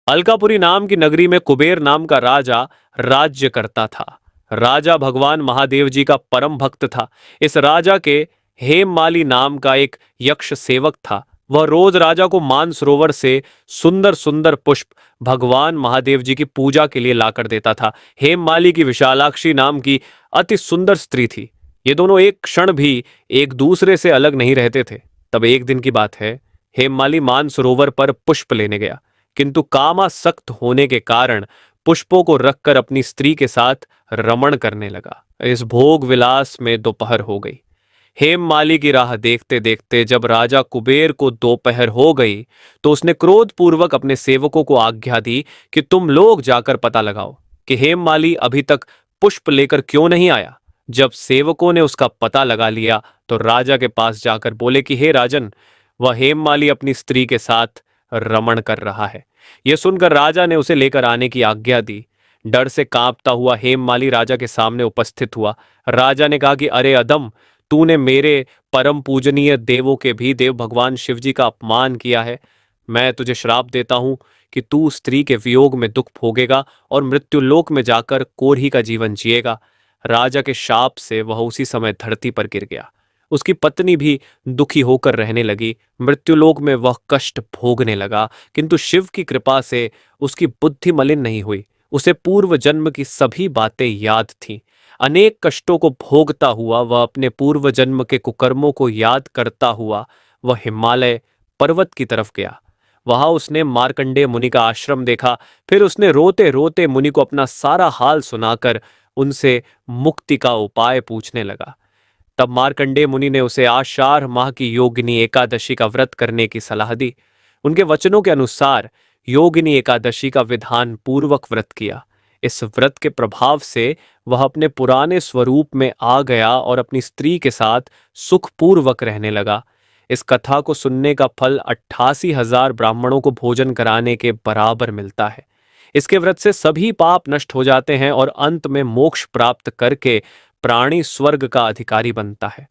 अलकापुरी नाम की नगरी में कुबेर नाम का राजा राज्य करता था। राजा भगवान महादेव जी का परम भक्त था। इस राजा के हेममाली नाम का एक यक्ष सेवक था। वह रोज राजा को मानसरोवर से सुंदर सुंदर पुष्प भगवान महादेव जी की पूजा के लिए लाकर देता था। हेममाली की विशालाक्षी नाम की अति सुंदर स्त्री थी। ये दोनों एक क्षण भी एक दूसरे से अलग नहीं रहते थे। तब एक दिन की बात है, हेममाली मानसरोवर पर पुष्प लेने गया, किंतु कामासक्त होने के कारण पुष्पों को रखकर अपनी स्त्री के साथ रमण करने लगा। इस भोग विलास में दोपहर हो गई। हेममाली की राह देखते देखते जब राजा कुबेर को दोपहर हो गई तो उसने क्रोधपूर्वक अपने सेवकों को आज्ञा दी कि तुम लोग जाकर पता लगाओ कि हेममाली अभी तक पुष्प लेकर क्यों नहीं आया। जब सेवकों ने उसका पता लगा लिया तो राजा के पास जाकर बोले कि हे राजन, वह हेममाली अपनी स्त्री के साथ रमण कर रहा है। यह सुनकर राजा ने उसे लेकर आने की आज्ञा दी। डर से कांपता हुआ हेममाली राजा के सामने उपस्थित हुआ। राजा ने कहा कि अरे अधम, तूने मेरे परम पूजनीय देवों के भी देव भगवान शिव जी का अपमान किया है। मैं तुझे श्राप देता हूं कि तू स्त्री के वियोग में दुख भोगेगा और मृत्युलोक में जाकर कोरही का जीवन जिएगा। राजा के शाप से वह उसी समय धरती पर गिर गया। उसकी पत्नी भी दुखी होकर रहने लगी। मृत्युलोक में वह कष्ट भोगने लगा, किंतु शिव की कृपा से उसकी बुद्धि मलिन नहीं हुई। उसे पूर्व जन्म की सभी बातें याद थीं। अनेक कष्टों को भोगता हुआ वह अपने पूर्व जन्म के कुकर्मों को याद करता हुआ वह हिमालय पर्वत की तरफ गया। वहां उसने मार्कंडेय मुनि का आश्रम देखा। फिर उसने रोते रोते मुनि को अपना सारा हाल सुनाकर उनसे मुक्ति का उपाय पूछने लगा। तब मार्कंडेय मुनि ने उसे आषाढ़ माह की योगिनी एकादशी का व्रत करने की सलाह दी। उनके वचनों के अनुसार योगिनी एकादशी का विधान पूर्वक व्रत किया। इस व्रत के प्रभाव से वह अपने पुराने स्वरूप में आ गया और अपनी स्त्री के साथ सुखपूर्वक रहने लगा। इस कथा को सुनने का फल 88,000 ब्राह्मणों को भोजन कराने के बराबर मिलता है। इसके व्रत से सभी पाप नष्ट हो जाते हैं और अंत में मोक्ष प्राप्त करके प्राणी स्वर्ग का अधिकारी बनता है।